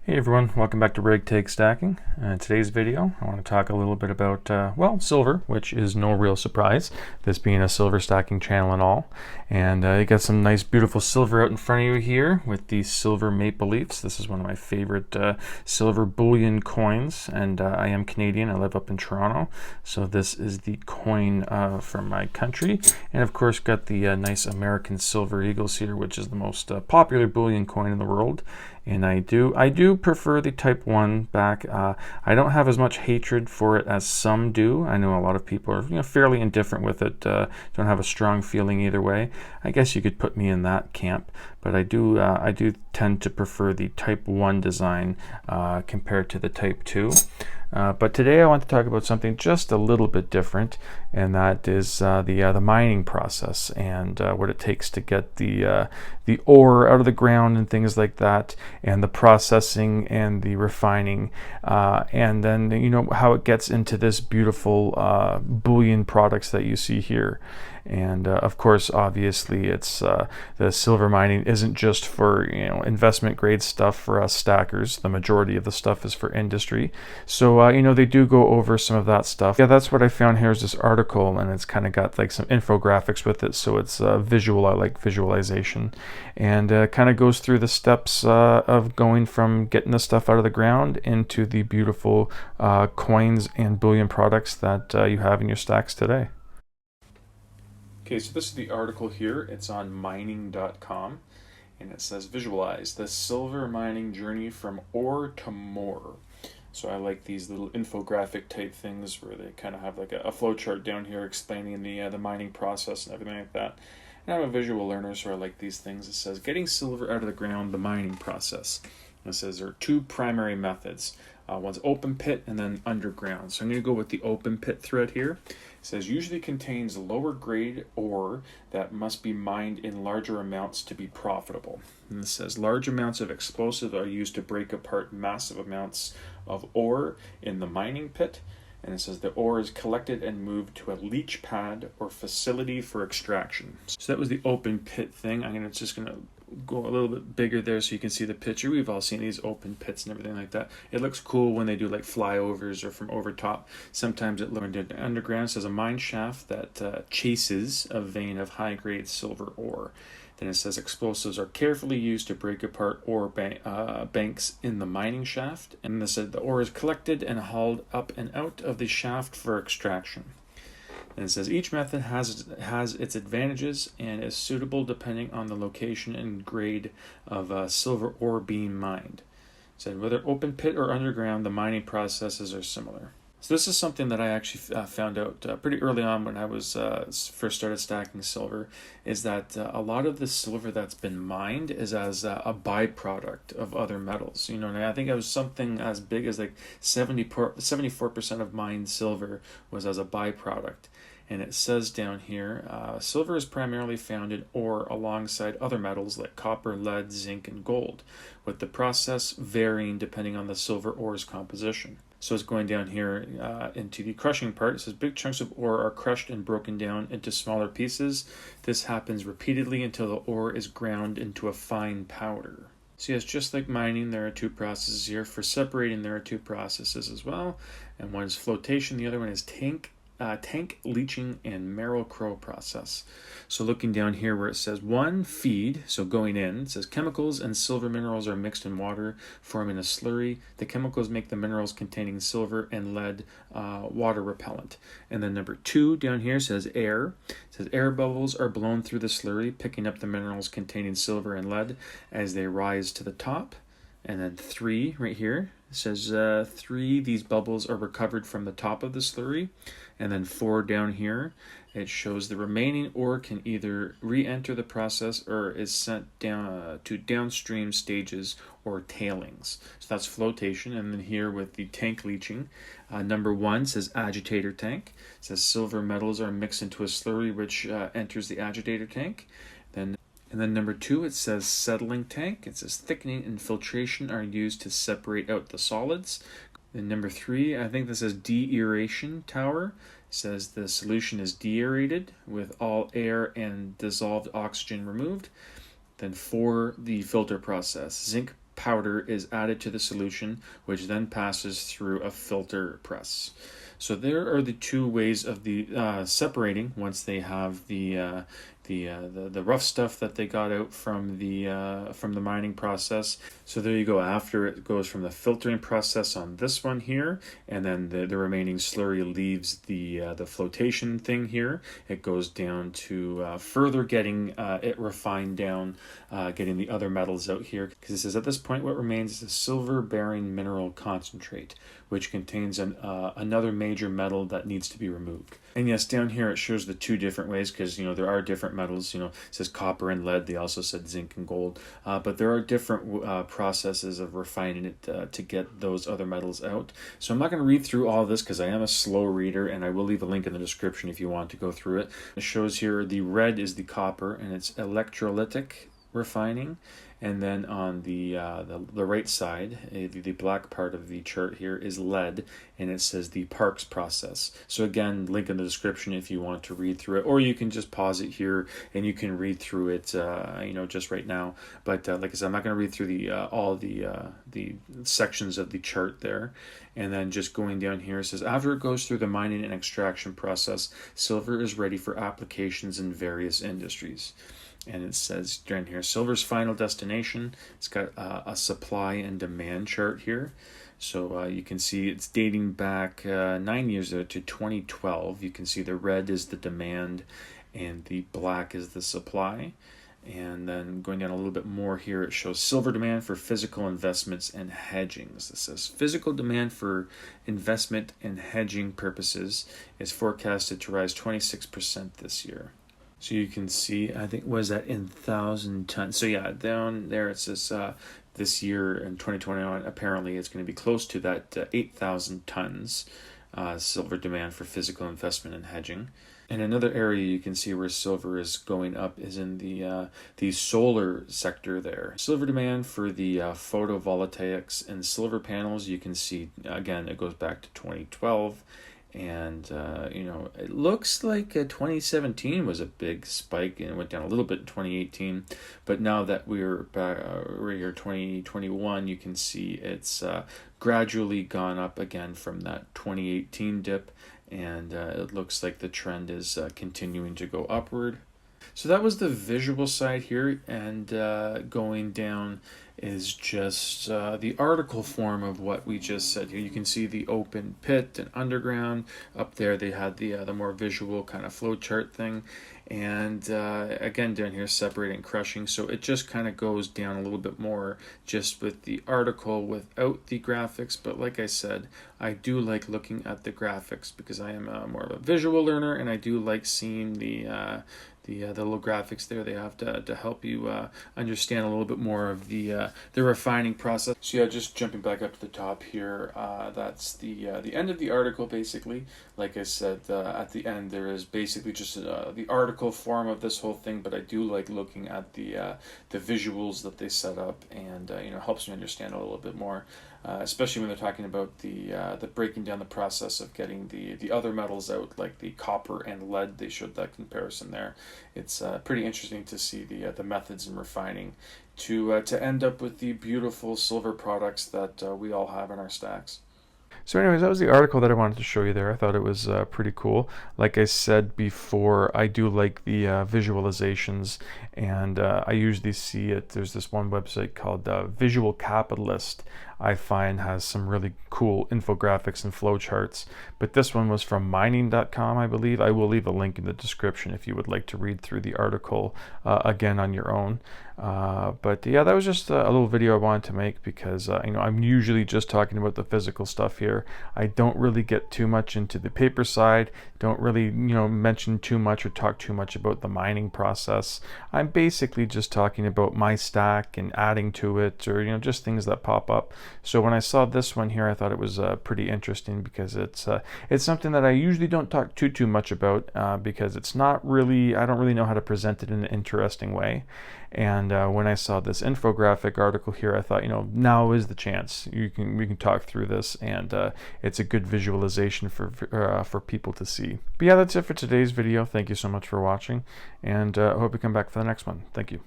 Hey everyone, welcome back to Ragtag Stacking. In today's video, I want to talk a little bit about, silver, which is no real surprise, this being a silver stacking channel and all. And you got some nice beautiful silver out in front of you here with these silver maple leafs. This is one of my favorite silver bullion coins, and I am Canadian. I live up in Toronto, so this is the coin from my country. And of course got the nice American silver eagles here, which is the most popular bullion coin in the world. And I do prefer the Type 1 back. I don't have as much hatred for it as some do. I know a lot of people are fairly indifferent with it, don't have a strong feeling either way. I guess you could put me in that camp, but I do tend to prefer the Type 1 design compared to the Type 2. But today I want to talk about something just a little bit different, and that is the mining process and what it takes to get the ore out of the ground and things like that, and the processing and the refining, and then how it gets into this beautiful bullion products that you see here. And of course, obviously, it's the silver mining isn't just for investment grade stuff for us stackers. The majority of the stuff is for industry. So they do go over some of that stuff. Yeah, that's what I found here is this article, and it's kind of got like some infographics with it, so it's visual. I like visualization, and kind of goes through the steps of going from getting the stuff out of the ground into the beautiful coins and bullion products that you have in your stacks today. Okay, so this is the article here. It's on mining.com, and it says visualize the silver mining journey from ore to more. So I like these little infographic type things where they kind of have like a flow chart down here explaining the mining process and everything like that. And I'm a visual learner, so I like these things. It says getting silver out of the ground, the mining process. And it says there are two primary methods. One's open pit and then underground. So I'm going to go with the open pit thread here. It says usually contains lower grade ore that must be mined in larger amounts to be profitable. And it says large amounts of explosive are used to break apart massive amounts of ore in the mining pit. And it says the ore is collected and moved to a leach pad or facility for extraction. So that was the open pit thing. I'm just gonna go a little bit bigger there so you can see the picture. We've all seen these open pits and everything like that. It looks cool when they do like flyovers or from over top. Sometimes it learned into underground. It says a mine shaft that chases a vein of high-grade silver ore. Then it says explosives are carefully used to break apart ore banks in the mining shaft. And it said the ore is collected and hauled up and out of the shaft for extraction. And it says each method has its advantages and is suitable depending on the location and grade of silver ore being mined. It said whether open pit or underground, the mining processes are similar. So this is something that I actually found out pretty early on when I was first started stacking silver, is that a lot of the silver that's been mined is as a byproduct of other metals. And I think it was something as big as like 74% of mined silver was as a byproduct. And it says down here, silver is primarily found in ore alongside other metals like copper, lead, zinc, and gold, with the process varying depending on the silver ore's composition. So it's going down here into the crushing part. It says big chunks of ore are crushed and broken down into smaller pieces. This happens repeatedly until the ore is ground into a fine powder. So yes, just like mining, there are two processes here. For separating, there are two processes as well. And one is flotation, the other one is tank leaching and Merrill-Crowe process. So looking down here where it says 1, feed, so going in, it says chemicals and silver minerals are mixed in water, forming a slurry. The chemicals make the minerals containing silver and lead water repellent. And then number 2 down here says air. It says air bubbles are blown through the slurry, picking up the minerals containing silver and lead as they rise to the top. And then 3 right here, it says 3, these bubbles are recovered from the top of the slurry. And then 4 down here, it shows the remaining ore can either re-enter the process or is sent down to downstream stages or tailings. So that's flotation. And then here with the tank leaching, number 1 says agitator tank. It says silver metals are mixed into a slurry which enters the agitator tank. And then number 2, it says settling tank. It says thickening and filtration are used to separate out the solids. And number 3, I think this is deaeration tower. It says the solution is deaerated with all air and dissolved oxygen removed. Then 4, the filter process. Zinc powder is added to the solution, which then passes through a filter press. So there are the two ways of the separating once they have the rough stuff that they got out from the mining process. So there you go. After it goes from the filtering process on this one here, and then the remaining slurry leaves the flotation thing here. It goes down to further getting it refined down, getting the other metals out here. Because it says at this point what remains is a silver-bearing mineral concentrate, which contains another major metal that needs to be removed. And yes, down here it shows the two different ways, because there are different metals. It says copper and lead. They also said zinc and gold, but there are different processes of refining it to get those other metals out. So I'm not going to read through all of this because I am a slow reader, and I will leave a link in the description if you want to go through it. It shows here the red is the copper, and it's electrolytic refining. And then on the right side, the black part of the chart here is lead, and it says the Parks process. So again, link in the description if you want to read through it, or you can just pause it here and you can read through it, just right now. But like I said, I'm not going to read through all the sections of the chart there. And then just going down here, it says after it goes through the mining and extraction process, silver is ready for applications in various industries. And it says down here, silver's final destination. It's got a supply and demand chart here. So you can see it's dating back 9 years to 2012. You can see the red is the demand and the black is the supply. And then going down a little bit more here, it shows silver demand for physical investments and hedging. This says physical demand for investment and hedging purposes is forecasted to rise 26% this year. So you can see, I think, was that in 1,000 tons? So yeah, down there it says this year in 2021, apparently it's going to be close to that 8,000 tons silver demand for physical investment and hedging. And another area you can see where silver is going up is in the solar sector there. Silver demand for the photovoltaics and silver panels, you can see, again, it goes back to 2012. And it looks like 2017 was a big spike, and it went down a little bit in 2018. But now that we're here 2021, you can see it's gradually gone up again from that 2018 dip, and it looks like the trend is continuing to go upward. So that was the visual side here, and going down is just the article form of what we just said here. You can see the open pit and underground. Up there they had the more visual kind of flow chart thing, and again down here separating and crushing. So it just kind of goes down a little bit more just with the article without the graphics. But like I said, I do like looking at the graphics because I am more of a visual learner, and I do like seeing the little graphics there. They have to help you understand a little bit more of the refining process. So yeah, just jumping back up to the top here, that's the end of the article basically. Like I said, at the end there is basically just the article form of this whole thing, but I do like looking at the visuals that they set up, and helps me understand a little bit more. Especially when they're talking about the breaking down the process of getting the other metals out, like the copper and lead. They showed that comparison there. It's pretty interesting to see the methods in refining to end up with the beautiful silver products that we all have in our stacks. So anyways, that was the article that I wanted to show you there. I thought it was pretty cool. Like I said before, I do like the visualizations, and I usually see it. There's this one website called Visual Capitalist. I find has some really cool infographics and flowcharts. But this one was from mining.com, I believe. I will leave a link in the description if you would like to read through the article again on your own. But yeah, that was just a little video I wanted to make because I'm usually just talking about the physical stuff here. I don't really get too much into the paper side. Don't really mention too much or talk too much about the mining process. I'm basically just talking about my stack and adding to it, or just things that pop up. So when I saw this one here, I thought it was pretty interesting because it's something that I usually don't talk too much about because it's not really, I don't really know how to present it in an interesting way. And when I saw this infographic article here, I thought, now is the chance. We can talk through this, and it's a good visualization for people to see. But yeah, that's it for today's video. Thank you so much for watching, and I hope you come back for the next one. Thank you.